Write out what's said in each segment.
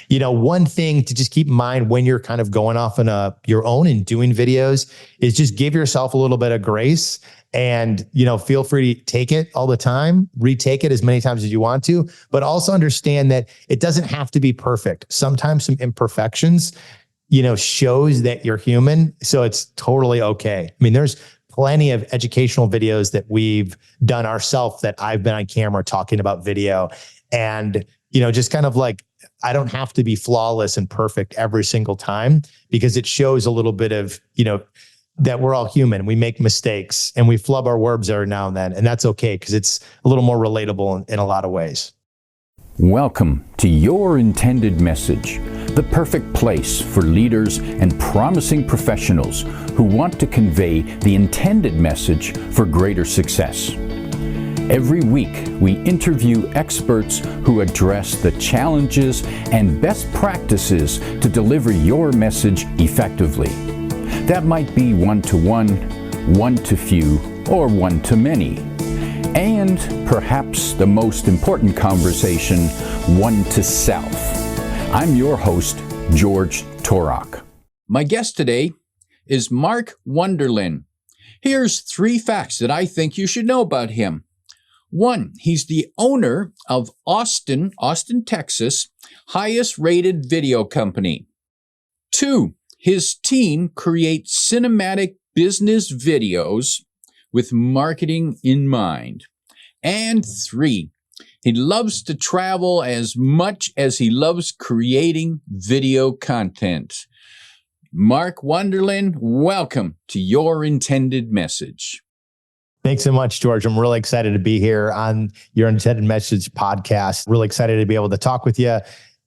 One thing to just keep in mind when you're kind of going off on your own and doing videos is just give yourself a little bit of grace and, feel free to take it all the time, retake it as many times as you want to, but also understand that it doesn't have to be perfect. Sometimes some imperfections, shows that you're human. So it's totally okay. I mean, there's plenty of educational videos that we've done ourselves that I've been on camera talking about video and, just kind of like, I don't have to be flawless and perfect every single time because it shows a little bit of, that we're all human. We make mistakes and we flub our words every now and then. And that's okay because it's a little more relatable in a lot of ways. Welcome to Your Intended Message, the perfect place for leaders and promising professionals who want to convey the intended message for greater success. Every week, we interview experts who address the challenges and best practices to deliver your message effectively. That might be one-to-one, one-to-few, or one-to-many. And perhaps the most important conversation, one-to-self. I'm your host, George Torok. My guest today is Mark Wonderlin. Here's 3 facts that I think you should know about him. 1, he's the owner of Austin, Texas, highest rated video company. 2, his team creates cinematic business videos with marketing in mind. And 3, he loves to travel as much as he loves creating video content. Mark Wonderlin, welcome to Your Intended Message. Thanks so much, George. I'm really excited to be here on Your Intended Message podcast. Really excited to be able to talk with you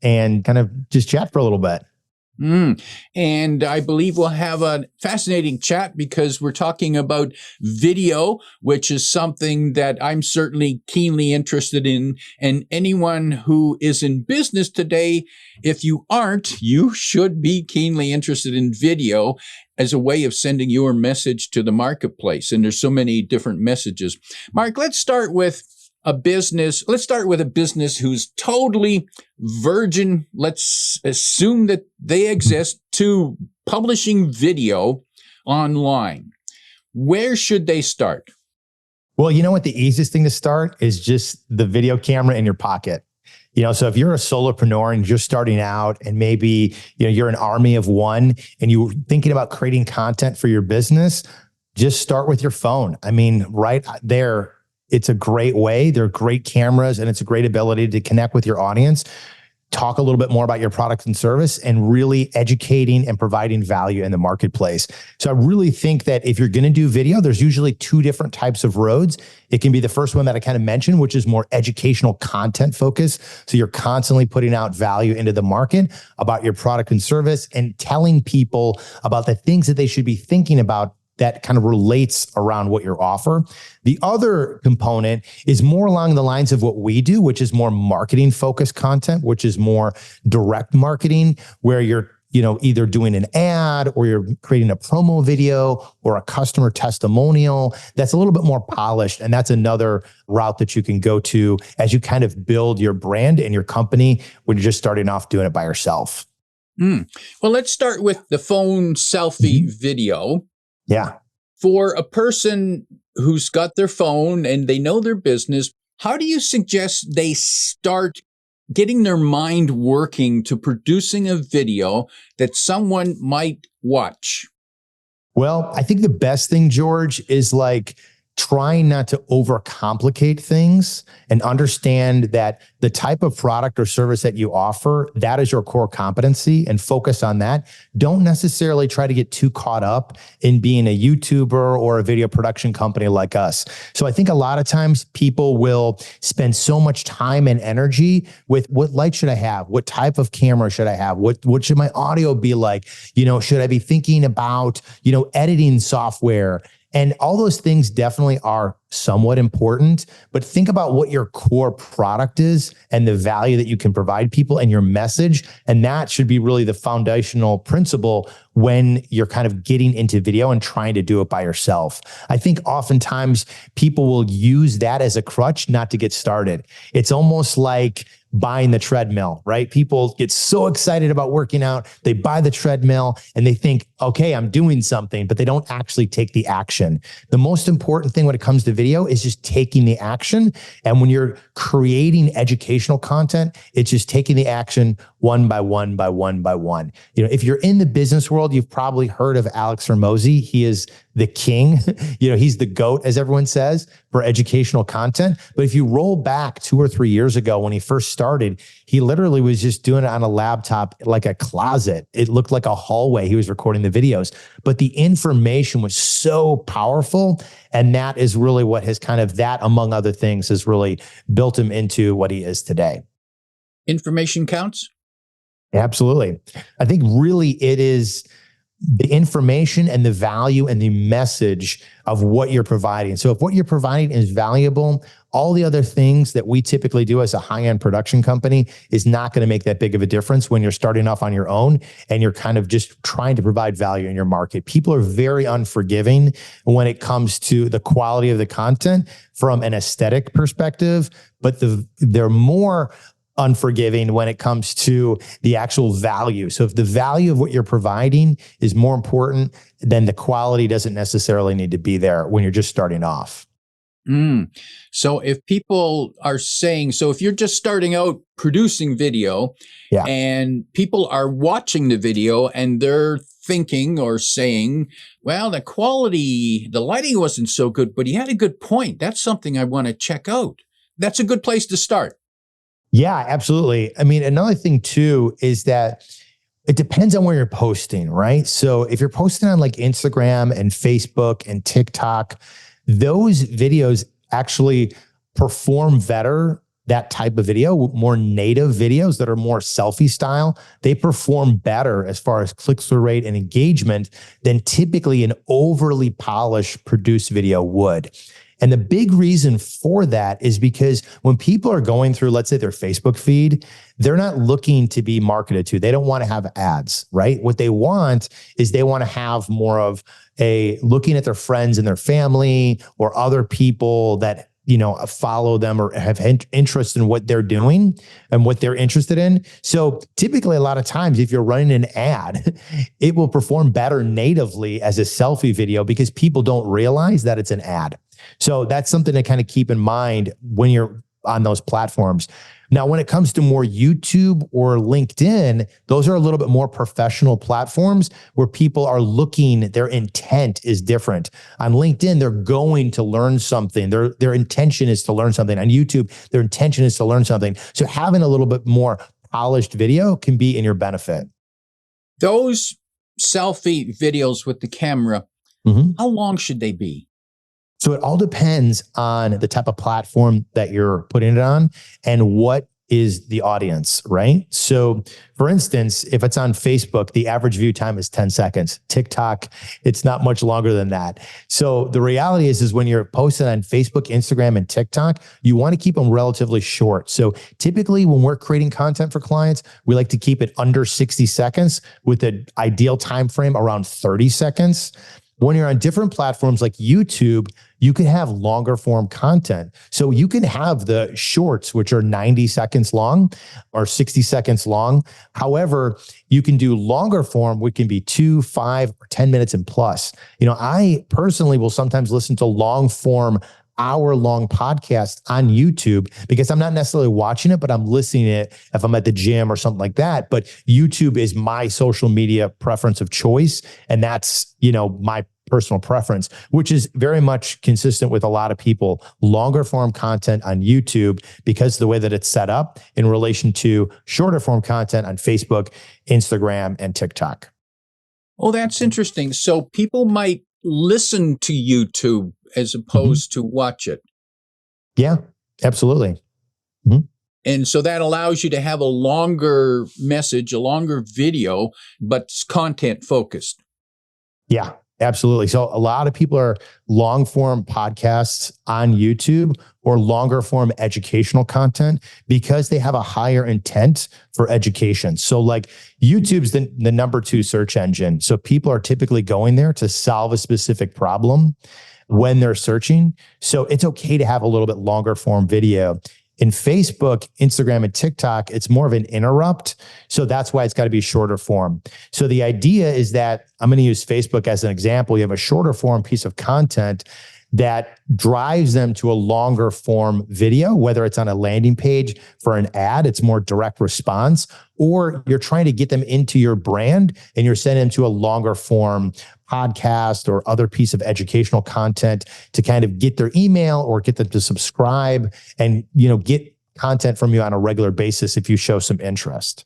and kind of just chat for a little bit. And I believe we'll have a fascinating chat because we're talking about video, which is something that I'm certainly keenly interested in. And anyone who is in business today, if you aren't, you should be keenly interested in video as a way of sending your message to the marketplace. And there's so many different messages. Mark, let's start with a business. Let's start with a business who's totally virgin. Let's assume that they exist to publishing video online. Where should they start? Well, you know what? The easiest thing to start is just the video camera in your pocket. So if you're a solopreneur and you're starting out and maybe, you're an army of one and you're thinking about creating content for your business, just start with your phone. I mean, right there, it's a great way. They're great cameras and it's a great ability to connect with your audience, talk a little bit more about your product and service, and really educating and providing value in the marketplace. So I really think that if you're going to do video, there's usually 2 different types of roads. It can be the first one that I kind of mentioned, which is more educational content focus. So you're constantly putting out value into the market about your product and service and telling people about the things that they should be thinking about that kind of relates around what you offer. The other component is more along the lines of what we do, which is more marketing focused content, which is more direct marketing, where you're, either doing an ad or you're creating a promo video or a customer testimonial that's a little bit more polished. And that's another route that you can go to as you kind of build your brand and your company when you're just starting off doing it by yourself. Well, let's start with the phone selfie video. Yeah. For a person who's got their phone and they know their business, how do you suggest they start getting their mind working to producing a video that someone might watch? Well, I think the best thing, George, is trying not to overcomplicate things and understand that the type of product or service that you offer, that is your core competency, and focus on that. Don't necessarily try to get too caught up in being a YouTuber or a video production company like us. So I think a lot of times people will spend so much time and energy with what light should I have? What type of camera should I have? What should my audio be like? Should I be thinking about, editing software? And all those things definitely are somewhat important, but think about what your core product is and the value that you can provide people and your message. And that should be really the foundational principle when you're kind of getting into video and trying to do it by yourself. I think oftentimes people will use that as a crutch not to get started. It's almost like buying the treadmill, right? People get so excited about working out. They buy the treadmill and they think, okay, I'm doing something, but they don't actually take the action. The most important thing when it comes to video is just taking the action. And when you're creating educational content, it's just taking the action one by one by one by one. If you're in the business world, you've probably heard of Alex Hormozi. He is the king. He's the GOAT, as everyone says, for educational content. But if you roll back 2 or 3 years ago when he first started, he literally was just doing it on a laptop, like a closet. It looked like a hallway. He was recording the videos, but the information was so powerful. And that is really what has that, among other things, has really built him into what he is today. Information counts? Absolutely. I think really it is the information and the value and the message of what you're providing. So if what you're providing is valuable, all the other things that we typically do as a high-end production company is not going to make that big of a difference when you're starting off on your own and you're just trying to provide value in your market. People are very unforgiving when it comes to the quality of the content from an aesthetic perspective, but they're more unforgiving when it comes to the actual value. So if the value of what you're providing is more important, then the quality doesn't necessarily need to be there when you're just starting off. So if people are saying, so if you're just starting out producing video, and people are watching the video and they're thinking or saying, well, the quality, the lighting wasn't so good, but he had a good point. That's something I want to check out. That's a good place to start. Yeah, absolutely. I mean, another thing too is that it depends on where you're posting, right? So if you're posting on like Instagram and Facebook and TikTok, those videos actually perform better. That type of video, more native videos that are more selfie style, they perform better as far as click-through rate and engagement than typically an overly polished produced video would. And the big reason for that is because when people are going through, let's say, their Facebook feed, they're not looking to be marketed to. They don't want to have ads, right? What they want is they want to have more of a looking at their friends and their family or other people that follow them or have interest in what they're doing and what they're interested in. So typically, a lot of times, if you're running an ad, it will perform better natively as a selfie video because people don't realize that it's an ad. So that's something to kind of keep in mind when you're on those platforms. Now, when it comes to more YouTube or LinkedIn, those are a little bit more professional platforms where people are looking, their intent is different. On LinkedIn, they're going to learn something. Their intention is to learn something. On YouTube, their intention is to learn something. So having a little bit more polished video can be in your benefit. Those selfie videos with the camera, how long should they be? So it all depends on the type of platform that you're putting it on and what is the audience, right? So for instance, if it's on Facebook, the average view time is 10 seconds. TikTok, it's not much longer than that. So the reality is when you're posting on Facebook, Instagram, and TikTok, you want to keep them relatively short. So typically when we're creating content for clients, we like to keep it under 60 seconds with an ideal time frame around 30 seconds. When you're on different platforms like YouTube, you can have longer form content. So you can have the shorts, which are 90 seconds long or 60 seconds long. However, you can do longer form, which can be 2, 5, or 10 minutes and plus. I personally will sometimes listen to long form hour-long podcast on YouTube because I'm not necessarily watching it, but I'm listening to it if I'm at the gym or something like that. But YouTube is my social media preference of choice. And that's, my personal preference, which is very much consistent with a lot of people, longer form content on YouTube because of the way that it's set up in relation to shorter form content on Facebook, Instagram, and TikTok. Oh, that's interesting. So people might listen to YouTube as opposed to watch it. Yeah, absolutely. And so that allows you to have a longer message, a longer video, but it's content focused. Yeah, absolutely. So a lot of people are long form podcasts on YouTube or longer form educational content because they have a higher intent for education. So like YouTube's the number 2 search engine. So people are typically going there to solve a specific problem when they're searching. So it's okay to have a little bit longer form video In Facebook, Instagram, and TikTok, it's more of an interrupt. So that's why it's got to be shorter form. So the idea is that I'm going to use Facebook as an example. You have a shorter form piece of content that drives them to a longer form video, whether it's on a landing page for an ad, it's more direct response, or you're trying to get them into your brand and you're sending them to a longer form podcast or other piece of educational content to kind of get their email or get them to subscribe and, get content from you on a regular basis if you show some interest.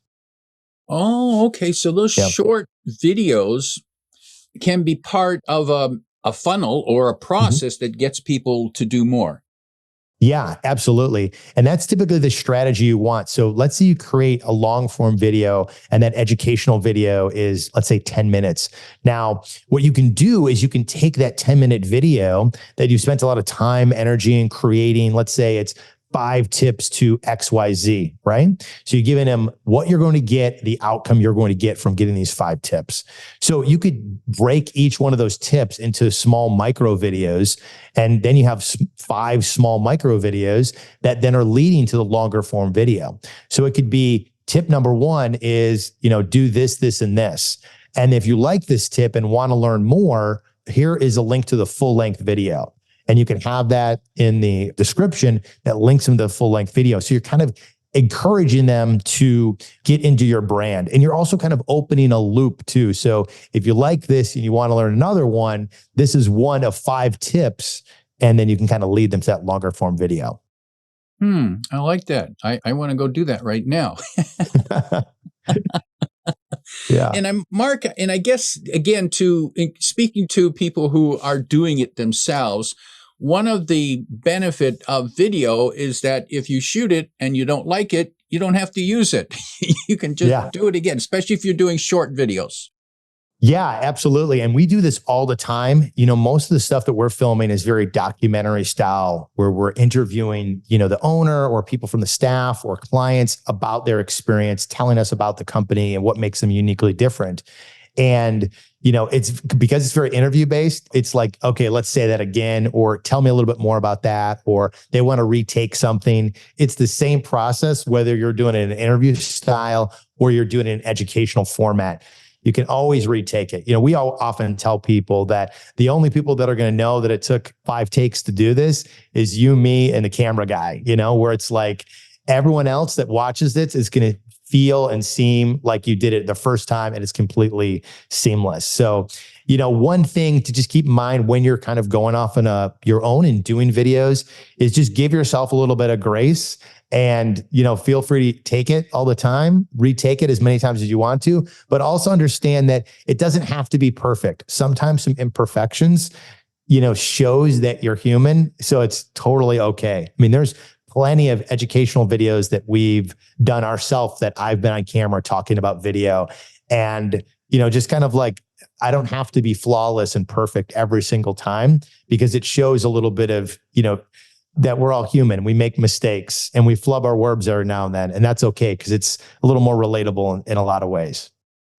Oh, okay. So those short videos can be part of a funnel or a process that gets people to do more. Yeah, absolutely. And that's typically the strategy you want. So let's say you create a long form video and that educational video is, let's say 10 minutes. Now, what you can do is you can take that 10-minute video that you spent a lot of time, energy in creating. Let's say it's 5 tips to XYZ, right? So you're giving them what you're going to get, the outcome you're going to get from getting these 5 tips. So you could break each one of those tips into small micro videos, and then you have 5 small micro videos that then are leading to the longer form video. So it could be tip number 1 is, do this, this, and this. And if you like this tip and want to learn more, here is a link to the full length video. And you can have that in the description that links them to the full length video. So you're kind of encouraging them to get into your brand. And you're also kind of opening a loop too. So if you like this and you want to learn another one, this is one of 5 tips. And then you can kind of lead them to that longer form video. I like that. I want to go do that right now. Yeah. And Mark, and I guess, again, speaking to people who are doing it themselves, one of the benefit of video is that if you shoot it and you don't like it, you don't have to use it. You can just do it again, especially if you're doing short videos. Yeah, absolutely. And we do this all the time. Most of the stuff that we're filming is very documentary style, where we're interviewing, the owner or people from the staff or clients about their experience, telling us about the company and what makes them uniquely different. And, it's because it's very interview based. It's like, okay, let's say that again, or tell me a little bit more about that, or they want to retake something. It's the same process, whether you're doing it in an interview style or you're doing it in an educational format. You can always retake it. We all often tell people that the only people that are going to know that it took 5 takes to do this is you, me, and the camera guy, where it's like everyone else that watches this is going to feel and seem like you did it the first time and it's completely seamless. So, one thing to just keep in mind when you're kind of going off on your own and doing videos is just give yourself a little bit of grace. And, feel free to take it all the time, retake it as many times as you want to, but also understand that it doesn't have to be perfect. Sometimes some imperfections, shows that you're human. So it's totally okay. I mean, there's plenty of educational videos that we've done ourselves that I've been on camera talking about video. And, just kind of like, I don't have to be flawless and perfect every single time, because it shows a little bit of, that we're all human. We make mistakes and we flub our words every now and then. And that's okay, because it's a little more relatable in a lot of ways.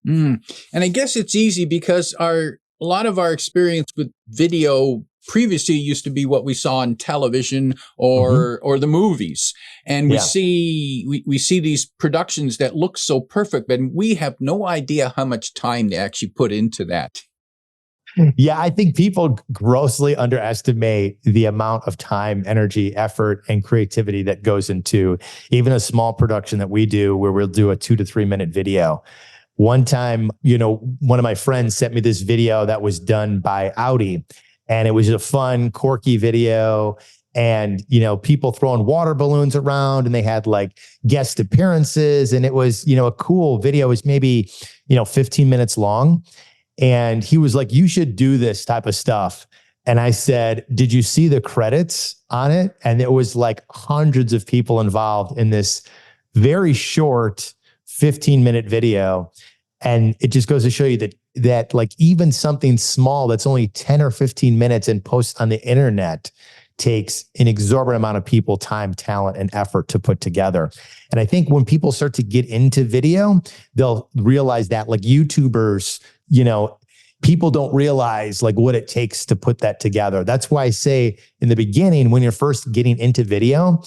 And I guess it's easy because a lot of our experience with video previously used to be what we saw on television or the movies. And we see these productions that look so perfect, but we have no idea how much time they actually put into that. Yeah, I think people grossly underestimate the amount of time, energy, effort, and creativity that goes into even a small production that we do, where we'll do a 2 to 3 minute video. One time, one of my friends sent me this video that was done by Audi, and it was a fun, quirky video. And, people throwing water balloons around, and they had like guest appearances. And it was, a cool video. It was maybe, 15 minutes long. And he was like, you should do this type of stuff. And I said, did you see the credits on it? And it was like hundreds of people involved in this very short 15-minute video. And it just goes to show you that like even something small that's only 10 or 15 minutes and posts on the internet takes an exorbitant amount of people, time, talent, and effort to put together. And I think when people start to get into video, they'll realize that, like YouTubers, people don't realize like what it takes to put that together. That's why I say in the beginning, when you're first getting into video,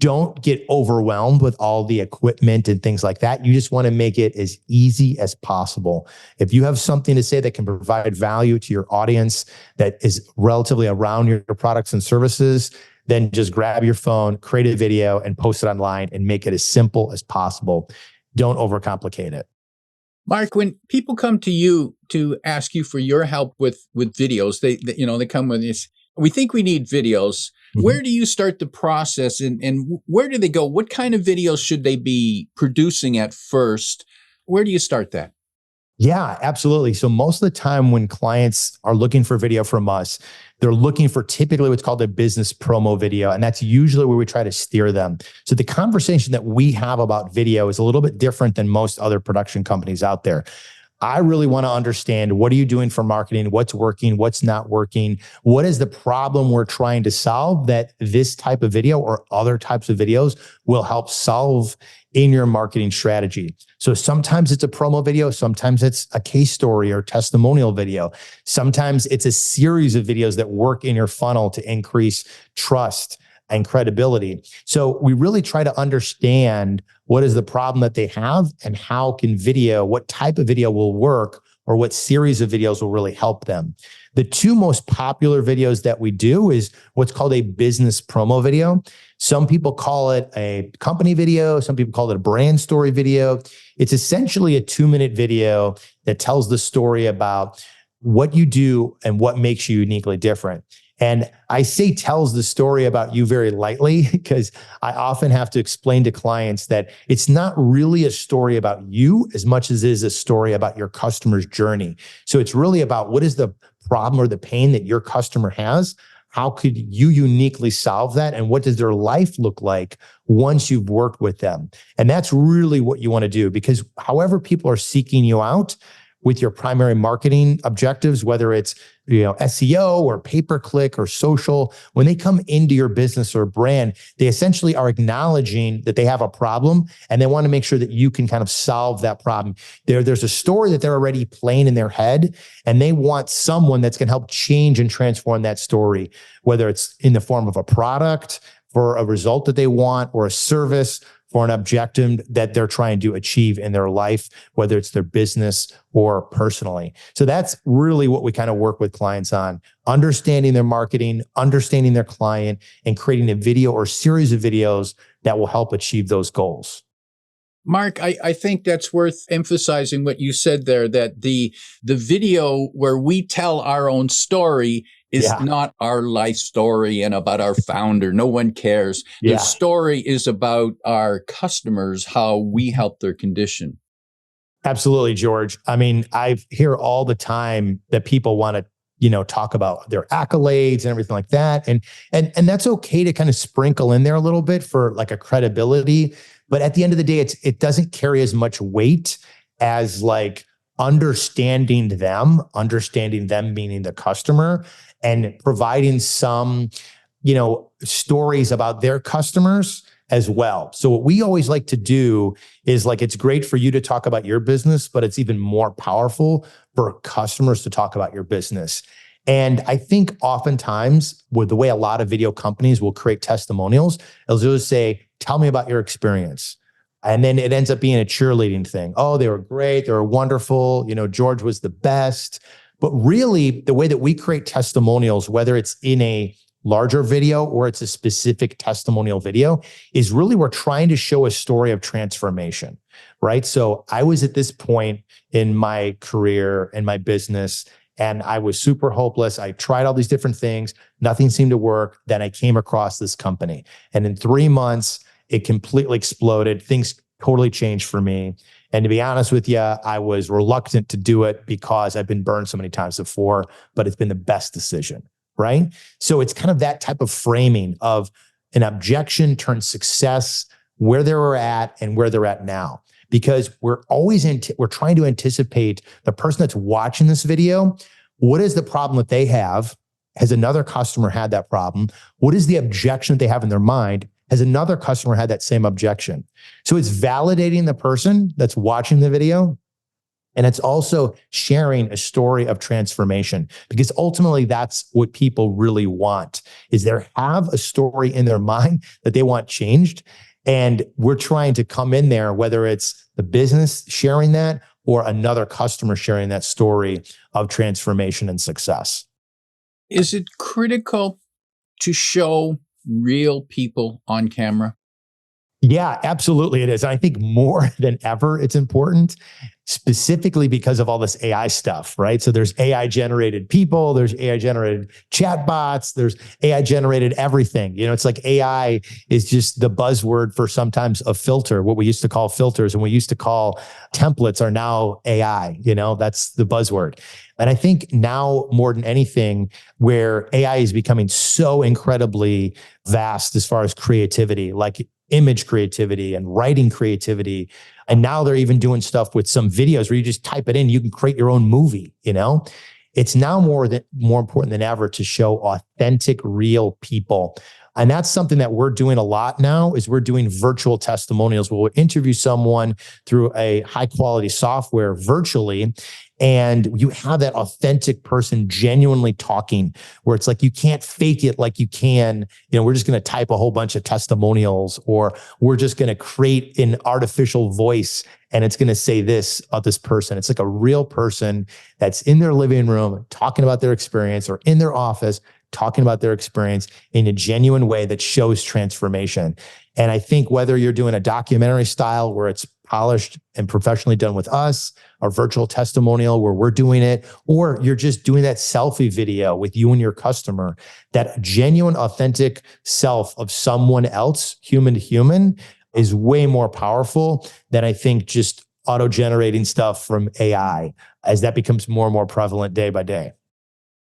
don't get overwhelmed with all the equipment and things like that. You just want to make it as easy as possible. If you have something to say that can provide value to your audience that is relatively around your products and services, then just grab your phone, create a video, and post it online and make it as simple as possible. Don't overcomplicate it. Mark, when people come to you to ask you for your help with videos, they come with this, we think we need videos. Mm-hmm. Where do you start the process and where do they go? What kind of videos should they be producing at first? Where do you start that? Yeah, absolutely. So most of the time when clients are looking for video from us, they're looking for typically what's called a business promo video. And that's usually where we try to steer them. So the conversation that we have about video is a little bit different than most other production companies out there. I really want to understand, what are you doing for marketing? What's working? What's not working? What is the problem we're trying to solve that this type of video or other types of videos will help solve in your marketing strategy? So sometimes it's a promo video. Sometimes it's a case story or testimonial video. Sometimes it's a series of videos that work in your funnel to increase trust and credibility. So we really try to understand what is the problem that they have and how can video, what type of video will work or what series of videos will really help them. The two most popular videos that we do is what's called a business promo video. Some people call it a company video. Some people call it a brand story video. It's essentially a 2-minute video that tells the story about what you do and what makes you uniquely different. And I say tells the story about you very lightly because I often have to explain to clients that it's not really a story about you as much as it is a story about your customer's journey. So it's really about what is the problem or the pain that your customer has? How could you uniquely solve that? And what does their life look like once you've worked with them? And that's really what you want to do, because however people are seeking you out with your primary marketing objectives, whether it's SEO or pay-per-click or social, when they come into your business or brand, they essentially are acknowledging that they have a problem and they want to make sure that you can kind of solve that problem. There's a story that they're already playing in their head, and they want someone that's going to help change and transform that story, whether it's in the form of a product for a result that they want or a service for an objective that they're trying to achieve in their life, whether it's their business or personally. So that's really what we kind of work with clients on: understanding their marketing, understanding their client, and creating a video or series of videos that will help achieve those goals. Mark, I think that's worth emphasizing what you said there, that the video where we tell our own story is not our life story and about our founder. No one cares. The story is about our customers, how we help their condition. Absolutely, George. I mean, I hear all the time that people want to talk about their accolades and everything like that. And that's okay to kind of sprinkle in there a little bit for like a credibility. But at the end of the day, it doesn't carry as much weight as like understanding them meaning the customer, and providing some, stories about their customers as well. So what we always like to do is, like, it's great for you to talk about your business, but it's even more powerful for customers to talk about your business. And I think oftentimes with the way a lot of video companies will create testimonials, they'll just say, tell me about your experience. And then it ends up being a cheerleading thing. Oh, they were great. They were wonderful. George was the best. But really, the way that we create testimonials, whether it's in a larger video or it's a specific testimonial video, is really we're trying to show a story of transformation, right? So I was at this point in my career and my business, and I was super hopeless. I tried all these different things. Nothing seemed to work. Then I came across this company. And in 3 months, it completely exploded. Things totally changed for me. And to be honest with you, I was reluctant to do it because I've been burned so many times before, but it's been the best decision, right? So it's kind of that type of framing of an objection turned success, where they were at and where they're at now. Because we're trying to anticipate the person that's watching this video. What is the problem that they have? Has another customer had that problem? What is the objection that they have in their mind? Has another customer had that same objection? So it's validating the person that's watching the video And it's also sharing a story of transformation, because ultimately that's what people really want, is they have a story in their mind that they want changed. And we're trying to come in there, whether it's the business sharing that or another customer sharing that story of transformation and success. Is it critical to show real people on camera? Yeah, absolutely it is. I think more than ever, it's important, specifically because of all this AI stuff, right? So there's AI generated people, there's AI generated chatbots, there's AI generated everything. It's like AI is just the buzzword for sometimes a filter. What we used to call filters and we used to call templates are now AI. That's the buzzword. And I think now more than anything, where AI is becoming so incredibly vast as far as creativity, like image creativity and writing creativity. And now they're even doing stuff with some videos where you just type it in, you can create your own movie. It's now more important than ever to show authentic, real people. And that's something that we're doing a lot now, is we're doing virtual testimonials. We'll interview someone through a high quality software virtually, and you have that authentic person genuinely talking, where it's like you can't fake it like you can. We're just going to type a whole bunch of testimonials, or we're just going to create an artificial voice and it's going to say this of this person. It's like a real person that's in their living room talking about their experience, or in their office talking about their experience in a genuine way that shows transformation. And I think whether you're doing a documentary style where it's polished and professionally done with us, or virtual testimonial where we're doing it, or you're just doing that selfie video with you and your customer, that genuine, authentic self of someone else, human to human, is way more powerful than I think just auto-generating stuff from AI, as that becomes more and more prevalent day by day.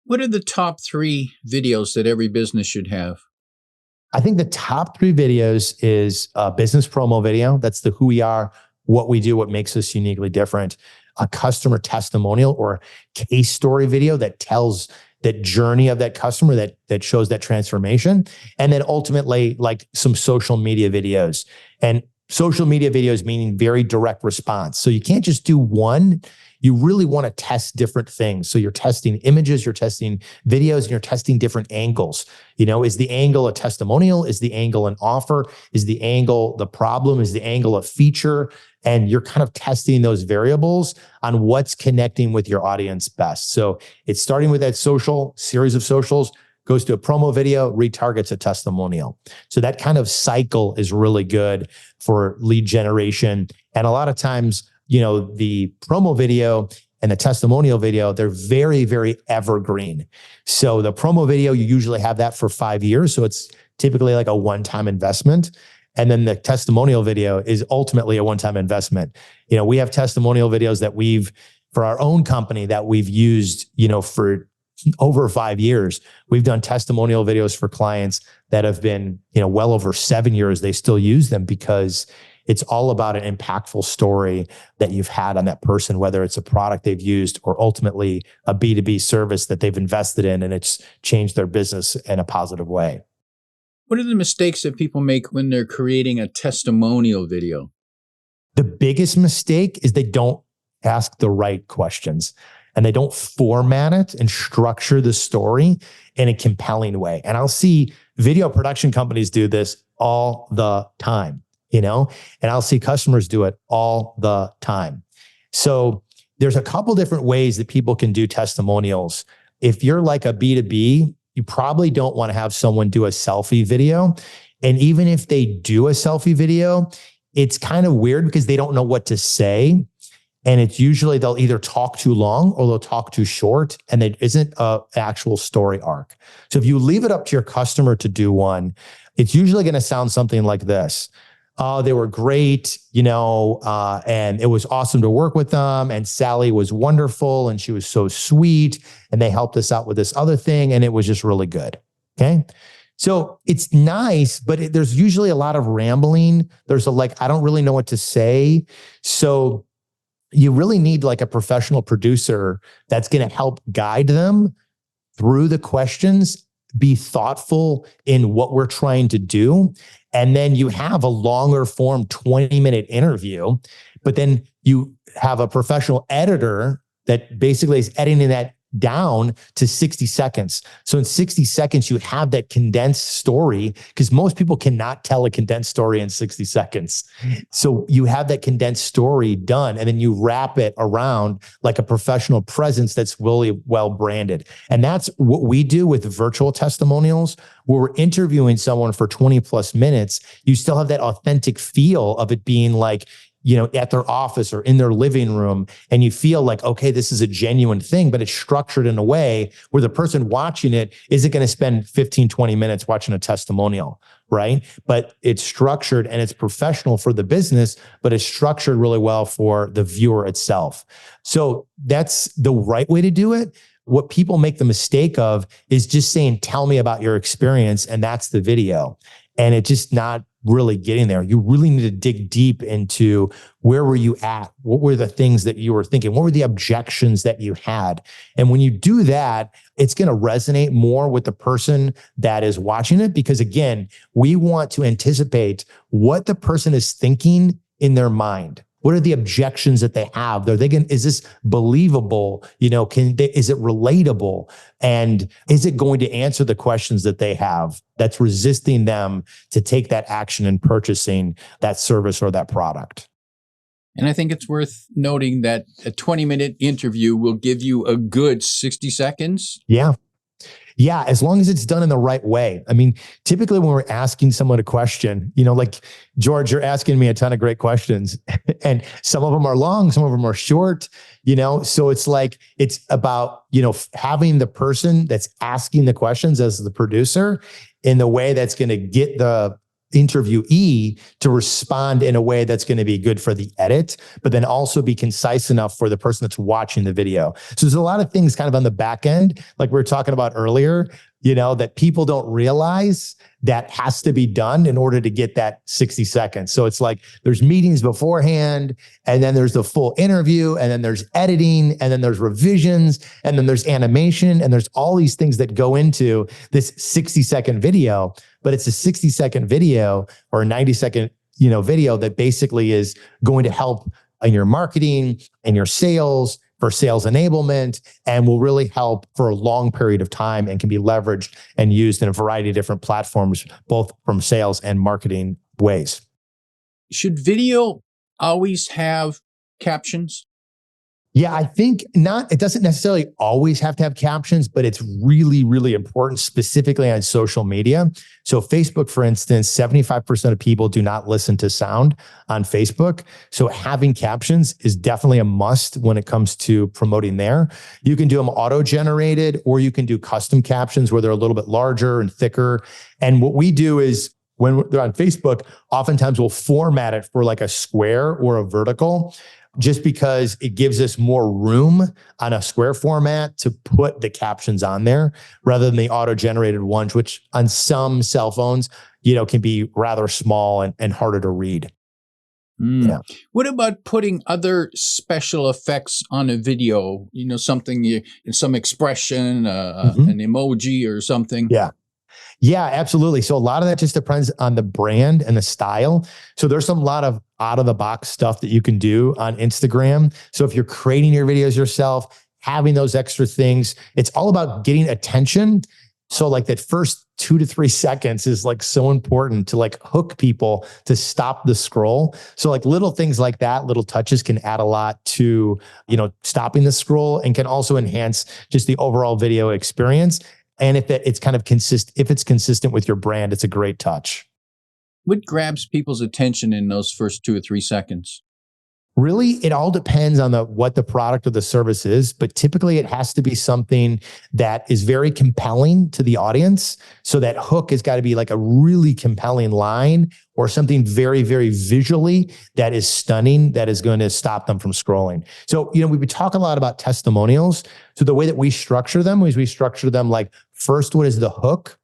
What are the top 3 videos that every business should have? I think the top 3 videos is a business promo video. That's the who we are, what we do, what makes us uniquely different. A customer testimonial or case story video that tells that journey of that customer, that shows that transformation. And then ultimately, like some social media videos. And social media videos meaning very direct response. So you can't just do one. You really want to test different things. So you're testing images, you're testing videos, and you're testing different angles. Is the angle a testimonial? Is the angle an offer? Is the angle the problem? Is the angle a feature? And you're kind of testing those variables on what's connecting with your audience best. So it's starting with that social series of socials, goes to a promo video, retargets a testimonial. So that kind of cycle is really good for lead generation. And a lot of times, the promo video and the testimonial video, they're very, very evergreen. So the promo video, you usually have that for 5 years. So it's typically like a one-time investment. And then the testimonial video is ultimately a one-time investment. We have testimonial videos that for our own company that we've used, for over 5 years. We've done testimonial videos for clients that have been, well over 7 years. They still use them because it's all about an impactful story that you've had on that person, whether it's a product they've used or ultimately a B2B service that they've invested in and it's changed their business in a positive way. What are the mistakes that people make when they're creating a testimonial video? The biggest mistake is they don't ask the right questions and they don't format it and structure the story in a compelling way. And I'll see video production companies do this all the time. And I'll see customers do it all the time. So there's a couple different ways that people can do testimonials. If you're like a B2B, you probably don't want to have someone do a selfie video. And even if they do a selfie video, it's kind of weird because they don't know what to say. And it's usually they'll either talk too long or they'll talk too short, and there isn't an actual story arc. So if you leave it up to your customer to do one, it's usually going to sound something like this. They were great, and it was awesome to work with them. And Sally was wonderful and she was so sweet. And they helped us out with this other thing. And it was just really good. Okay. So it's nice, but there's usually a lot of rambling. There's I don't really know what to say. So you really need like a professional producer that's going to help guide them through the questions, be thoughtful in what we're trying to do. And then you have a longer form 20-minute interview, but then you have a professional editor that basically is editing that down to 60 seconds. So in 60 seconds, you have that condensed story, because most people cannot tell a condensed story in 60 seconds. So you have that condensed story done, and then you wrap it around like a professional presence that's really well branded. And that's what we do with virtual testimonials, where we're interviewing someone for 20 plus minutes. You still have that authentic feel of it being like, at their office or in their living room. And you feel like, okay, this is a genuine thing, but it's structured in a way where the person watching it isn't going to spend 15, 20 minutes watching a testimonial, right? But it's structured and it's professional for the business, but it's structured really well for the viewer itself. So that's the right way to do it. What people make the mistake of is just saying, tell me about your experience. And that's the video. And it's just not really getting there. You really need to dig deep into where were you at? What were the things that you were thinking? What were the objections that you had? And when you do that, it's going to resonate more with the person that is watching it, because again, we want to anticipate what the person is thinking in their mind. What are the objections that they have? Is this believable? Is it relatable? And is it going to answer the questions that they have that's resisting them to take that action in purchasing that service or that product? And I think it's worth noting that a 20-minute interview will give you a good 60 seconds. Yeah, as long as it's done in the right way. I mean, typically when we're asking someone a question, like George, you're asking me a ton of great questions, and some of them are long, some of them are short, so it's like, it's about, having the person that's asking the questions as the producer in the way that's going to get the interviewee to respond in a way that's going to be good for the edit, but then also be concise enough for the person that's watching the video. So there's a lot of things kind of on the back end, like we were talking about earlier, that people don't realize that has to be done in order to get that 60 seconds. So it's like there's meetings beforehand, and then there's the full interview, and then there's editing, and then there's revisions, and then there's animation, and there's all these things that go into this 60-second video. But it's a 60-second video or a 90-second, video that basically is going to help in your marketing and your sales, for sales enablement, and will really help for a long period of time and can be leveraged and used in a variety of different platforms, both from sales and marketing ways. Should video always have captions? Yeah, I think not. It doesn't necessarily always have to have captions, but it's really, really important, specifically on social media. So Facebook, for instance, 75% of people do not listen to sound on Facebook. So having captions is definitely a must when it comes to promoting there. You can do them auto-generated, or you can do custom captions where they're a little bit larger and thicker. And what we do is, when they're on Facebook, oftentimes we'll format it for like a square or a vertical, just because it gives us more room on a square format to put the captions on there rather than the auto-generated ones, which on some cell phones, can be rather small and harder to read. Yeah. What about putting other special effects on a video? Something, some expression, an emoji or something. Yeah, absolutely. So a lot of that just depends on the brand and the style. So there's a lot of out of the box stuff that you can do on Instagram. So if you're creating your videos yourself, having those extra things, it's all about getting attention. So like that first 2 to 3 seconds is like so important to like hook people to stop the scroll. So like little things like that, little touches can add a lot to, stopping the scroll, and can also enhance just the overall video experience. And if it's kind of consistent with your brand, it's a great touch. What grabs people's attention in those first 2 or 3 seconds? Really, it all depends on what the product or the service is, but typically it has to be something that is very compelling to the audience. So that hook has got to be like a really compelling line, or something very, very visually that is stunning, that is going to stop them from scrolling. So, we've been talking a lot about testimonials. So the way that we structure them is we structure them like, first, what is the hook?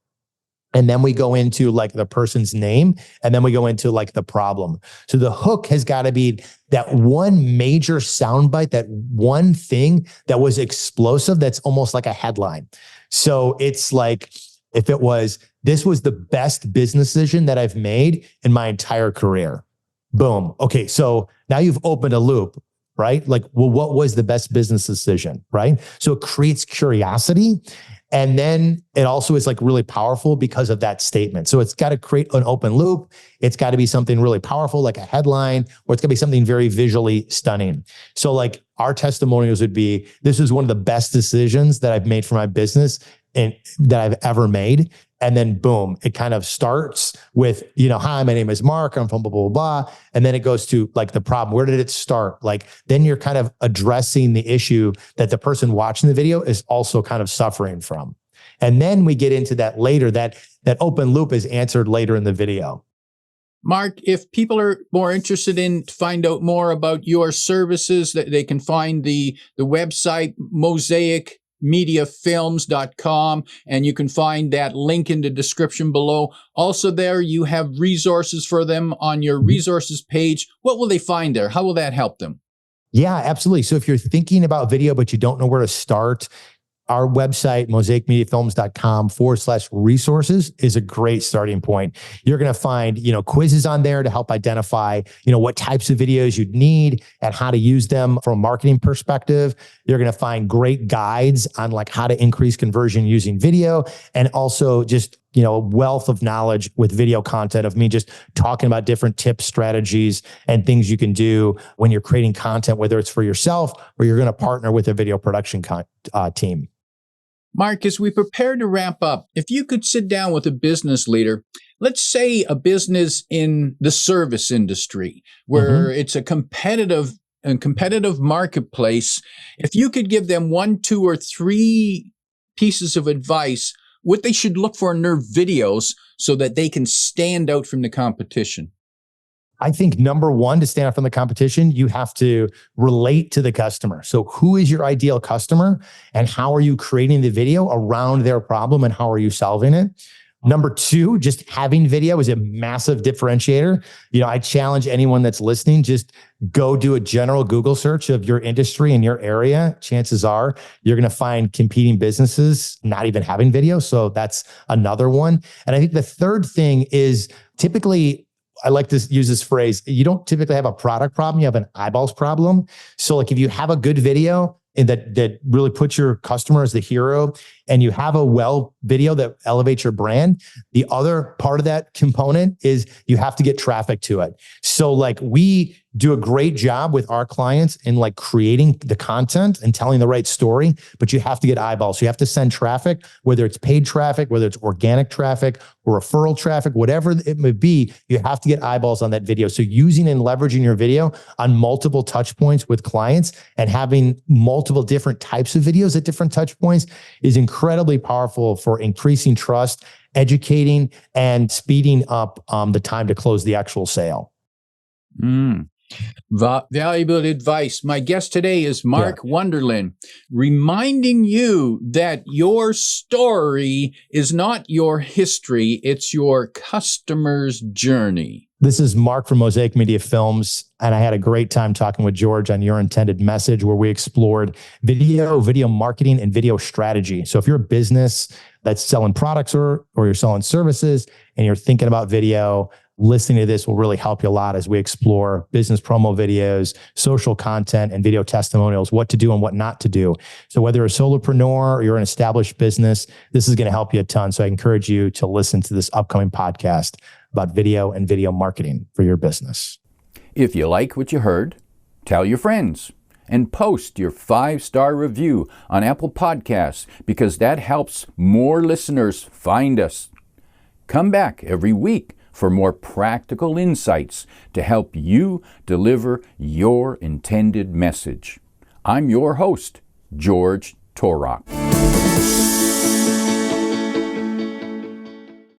And then we go into like the person's name, and then we go into like the problem. So the hook has got to be that one major soundbite, that one thing that was explosive, that's almost like a headline. So it's like, if it was, this was the best business decision that I've made in my entire career. Boom. Okay, so now you've opened a loop. right? Like, well, what was the best business decision, right? So it creates curiosity. And then it also is like really powerful because of that statement. So it's got to create an open loop. It's got to be something really powerful, like a headline, or it's got to be something very visually stunning. So like our testimonials would be, this is one of the best decisions that I've made for my business and that I've ever made. And then boom, it kind of starts with, hi, my name is Mark. I'm from blah, blah, blah. And then it goes to like the problem. Where did it start? Like, then you're kind of addressing the issue that the person watching the video is also kind of suffering from. And then we get into that later, that open loop is answered later in the video. Mark, if people are more interested in to find out more about your services, that they can find the website, mosaicmediafilms.com, and you can find that link in the description below. Also there, you have resources for them on your resources page. What will they find there? How will that help them? Yeah, absolutely. So if you're thinking about video, but you don't know where to start, our website, mosaicmediafilms.com/resources is a great starting point. You're going to find, quizzes on there to help identify, what types of videos you'd need and how to use them from a marketing perspective. You're going to find great guides on like how to increase conversion using video, and also just, a wealth of knowledge with video content of me just talking about different tips, strategies, and things you can do when you're creating content, whether it's for yourself or you're going to partner with a video production team. Mark, as we prepare to wrap up, if you could sit down with a business leader, let's say a business in the service industry, where it's a competitive marketplace, if you could give them 1, 2, or 3 pieces of advice, what they should look for in their videos so that they can stand out from the competition. I think number one, to stand out from the competition, you have to relate to the customer. So who is your ideal customer and how are you creating the video around their problem and how are you solving it? Number 2, just having video is a massive differentiator. I challenge anyone that's listening, just go do a general Google search of your industry and your area. Chances are you're going to find competing businesses not even having video. So that's another one. And I think the third thing is, typically, I like to use this phrase, you don't typically have a product problem, you have an eyeballs problem. So like if you have a good video and that really puts your customer as the hero, and you have a video that elevates your brand, the other part of that component is you have to get traffic to it. So like we do a great job with our clients in like creating the content and telling the right story, but you have to get eyeballs. So you have to send traffic, whether it's paid traffic, whether it's organic traffic or referral traffic, whatever it may be, you have to get eyeballs on that video. So using and leveraging your video on multiple touch points with clients and having multiple different types of videos at different touch points is incredibly powerful for increasing trust, educating, and speeding up the time to close the actual sale. Valuable advice. My guest today is Mark Wonderlin, reminding you that your story is not your history, it's your customer's journey. This is Mark from Mosaic Media Films, and I had a great time talking with George on Your Intended Message, where we explored video marketing, and video strategy. So if you're a business that's selling products or you're selling services and you're thinking about video, listening to this will really help you a lot as we explore business promo videos, social content, and video testimonials, what to do and what not to do. So whether you're a solopreneur or you're an established business, this is going to help you a ton. So I encourage you to listen to this upcoming podcast about video and video marketing for your business. If you like what you heard, tell your friends and post your 5-star review on Apple Podcasts, because that helps more listeners find us. Come back every week for more practical insights to help you deliver your intended message. I'm your host, George Torok.